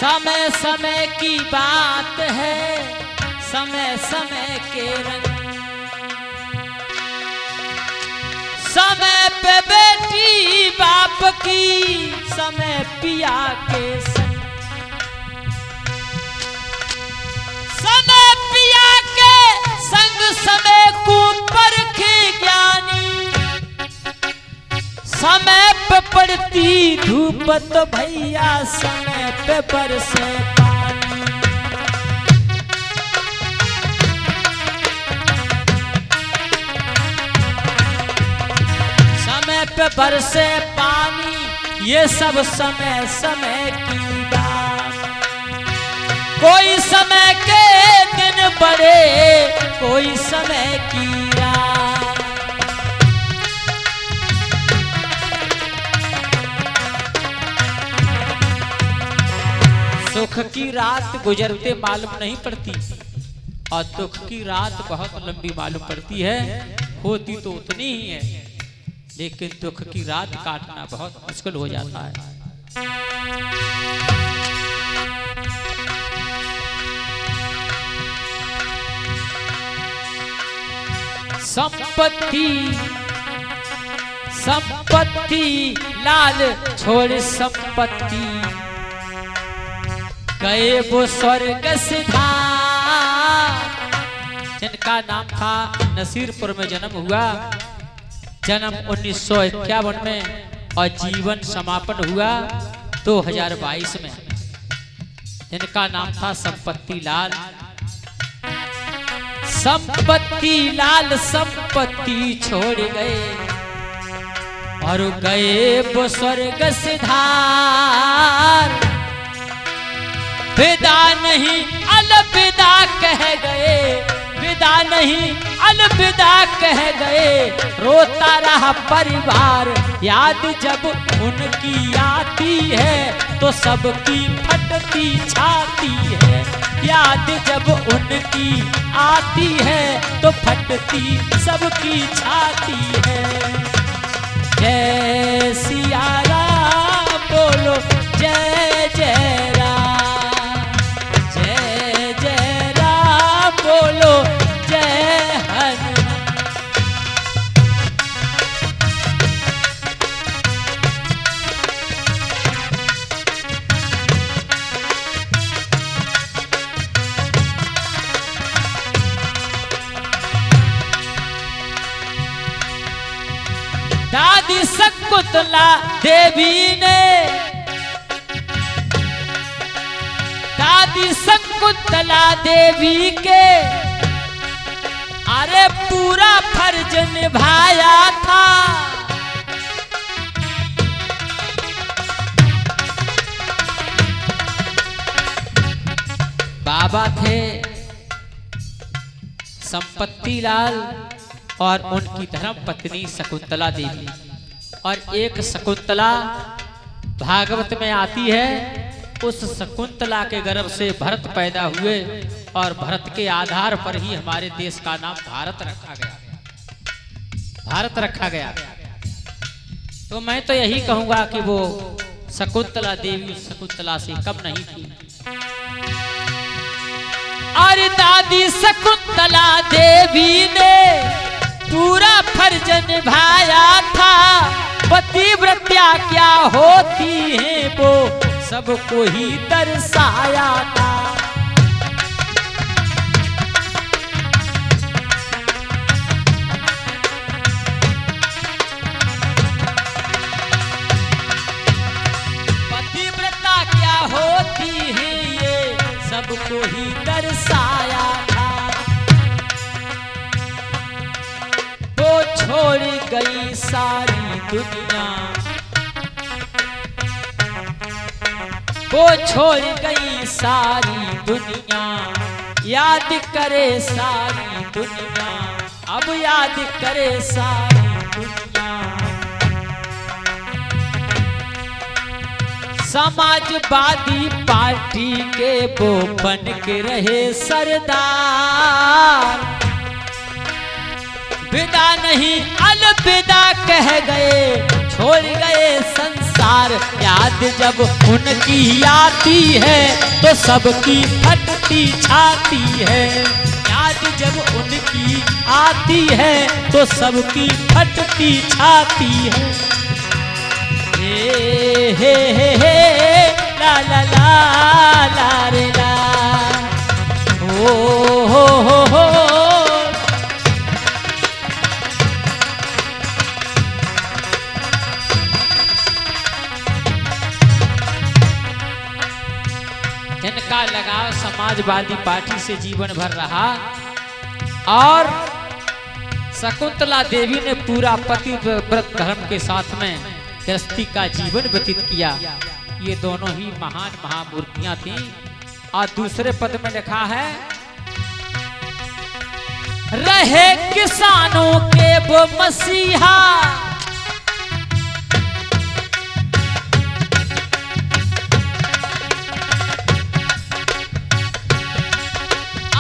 समय समय की बात है, समय समय के रंग। समय पे बेटी बाप की, समय पिया के संग। समय पिया के संग समय को परखे ज्ञानी। समय पे पड़ती धूप तो भैया समय पे बरसे पानी। समय पे बरसे पानी, ये सब समय समय की बात। कोई समय के दिन बड़े, कोई समय की रात। सुख की रात गुजरते मालूम नहीं पड़ती और दुख की रात बहुत लंबी मालूम पड़ती है। होती तो उतनी ही है, लेकिन दुख की रात काटना बहुत मुश्किल हो जाता है। संपत्ति संपत्ति लाल छोड़ संपत्ति, गए वो स्वर्ग सिधार। जिनका नाम था नसीरपुर में जन्म हुआ, जन्म 1951 में और जीवन समापन हुआ 2022 में। जिनका नाम था संपत्ति लाल। संपत्ति लाल संपत्ति छोड़ गए और गए वो स्वर्ग सिधार। विदा नहीं अलविदा कह गए, विदा नहीं अलविदा कह गए। रोता रहा परिवार, याद जब उनकी आती है तो सबकी फटती छाती है। याद जब उनकी आती है तो फटती सबकी छाती है। जय सिया राम बोलो, जय जय राम, जय जय राम बोलो, जय हनुमान। दादी शकुंतला देवी ने, दादी शकुंतला देवी के अरे पूरा फर्ज निभाया था। बाबा थे संपत्ति लाल और उनकी धर्म पत्नी शकुंतला देवी। और एक शकुंतला भागवत में आती है, उस शकुंतला के गर्भ से भरत पैदा हुए और भरत के आधार पर ही हमारे देश का नाम भारत रखा गया। भारत रखा गया। तो मैं तो यही कहूंगा कि वो शकुंतला देवी शकुंतला से कम नहीं थी। और दादी शकुंतला देवी ने पूरा फर्ज निभाया था। पतिव्रत्या क्या होती है वो सबको ही दर्शाया था। पतिव्रता क्या होती है ये सबको ही दर्शाया था। वो छोड़ गई सारी दुनिया, वो छोड़ गई सारी दुनिया। याद करे सारी दुनिया, अब याद करे सारी दुनिया। समाजवादी पार्टी के वो बन के रहे सरदार। विदा नहीं अलविदा कह गए, छोड़ गए संसार। याद जब उनकी आती है तो सबकी फटती छाती है। याद जब उनकी आती है तो सबकी फटती छाती है। हे ला ला ला ला रे ला, हो। जिनका लगाव समाजवादी पार्टी से जीवन भर रहा और शकुंतला देवी ने पूरा पतिव्रत धर्म के साथ में गृहस्थी का जीवन व्यतीत किया। ये दोनों ही महान महामूर्तियां थीं। और दूसरे पद में लिखा है, रहे किसानों के वो मसीहा,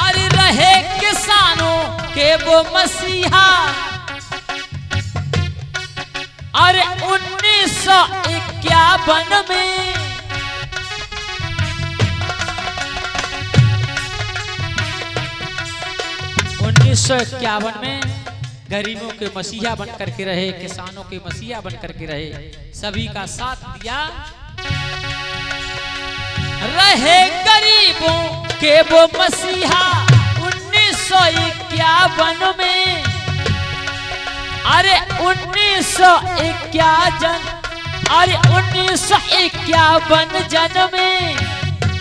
अरे रहे किसानों के वो मसीहा। अरे 1951 में गरीबों के मसीहा बन करके रहे, किसानों के मसीहा बन करके रहे, सभी का साथ दिया। रहे गरीबों के वो मसीहा 1951 में। अरे 1951 जन में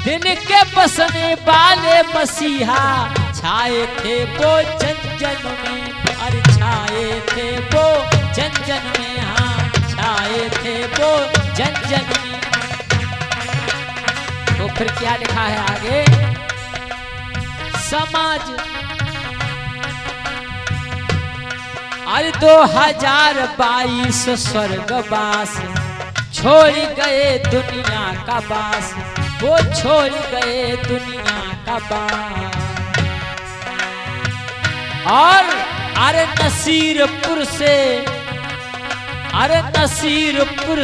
दिन के बसने वाले मसीहा छाए थे वो जन जन में। अरे छाए थे वो जन जन में, हाँ छाए थे वो जन जन में। तो फिर क्या लिखा है आगे, समाज अरे 2022 स्वर्गवास छोड़ गए दुनिया का बास। वो छोड़ गए दुनिया का बास। और अरे नसीरपुर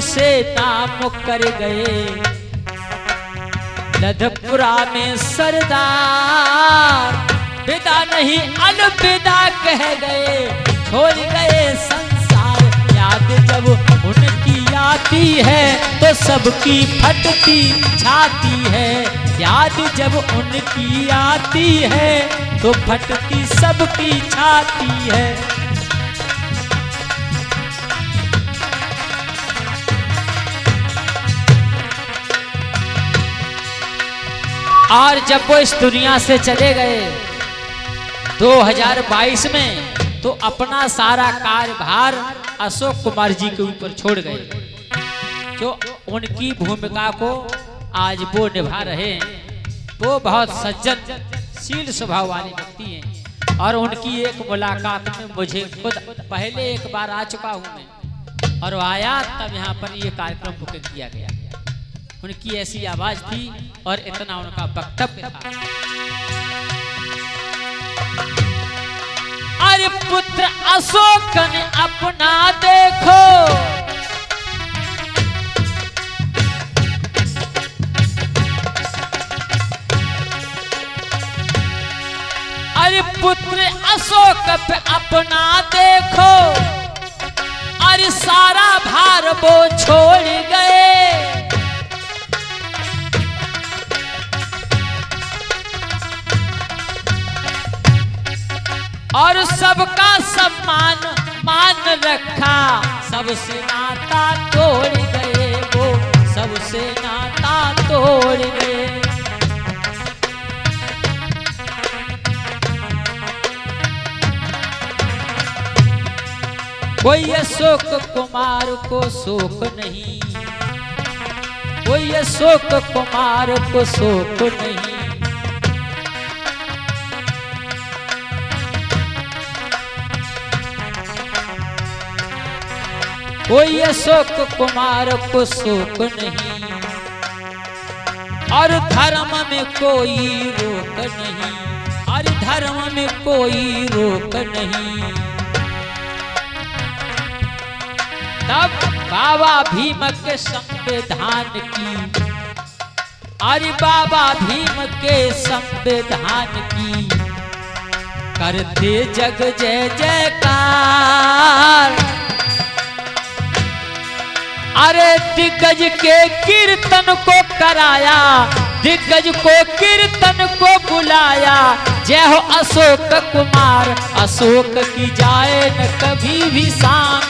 से नाम कर गए, लधपुरा में सरदार विदा नहीं अलविदा कह गए। छोड़ गए संसार। याद जब उनकी आती है तो सबकी फटती छाती है। याद जब उनकी आती है तो फटती सबकी छाती है। और जब वो इस दुनिया से चले गए 2022 में, तो अपना सारा कार्यभार अशोक कुमार जी के ऊपर छोड़ गए, जो उनकी भूमिका को आज वो निभा रहे हैं। वो बहुत सज्जनशील स्वभाव वाले व्यक्ति हैं। और उनकी एक मुलाकात में मुझे खुद पहले एक बार आ चुका हूँ मैं, और आया तब यहाँ पर ये कार्यक्रम बुकिंग किया गया। उनकी ऐसी आवाज थी और इतना उनका वक्तव्य था। अरे पुत्र अशोक ने अपना देखो, अरे पुत्र अशोक पे अपना देखो। अरे सारा भार वो छोड़ गए। और सबका सम्मान मान रखा, सबसे नाता तोड़ गए वो, सबसे नाता तोड़ गए। कोई अशोक कुमार को शोक नहीं, कोई अशोक कुमार को शोक नहीं। कोई अशोक कुमार को शोक नहीं, और धर्म में कोई रोक नहीं, और धर्म में कोई रोक नहीं। तब बाबा भीम के संविधान की, अरे बाबा भीम के संविधान की करते जग जय जयकार। अरे दिग्गज के कीर्तन को कराया, दिग्गज को कीर्तन को बुलाया, जय हो अशोक कुमार, अशोक की जाए न कभी भी शान,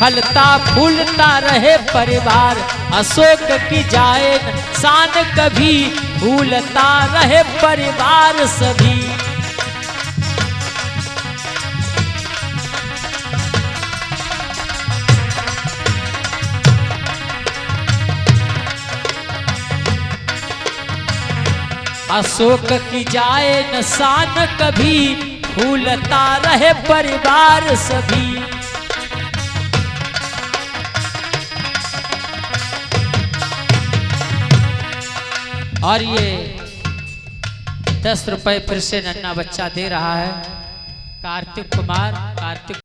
फलता फूलता रहे परिवार, अशोक की जाए न शान, कभी फूलता रहे परिवार सभी। अशोक की जाए न शान, कभी फूलता रहे परिवार सभी। और ये 10 रुपए फिर से नन्हा बच्चा दे रहा है, कार्तिक कुमार। कार्तिक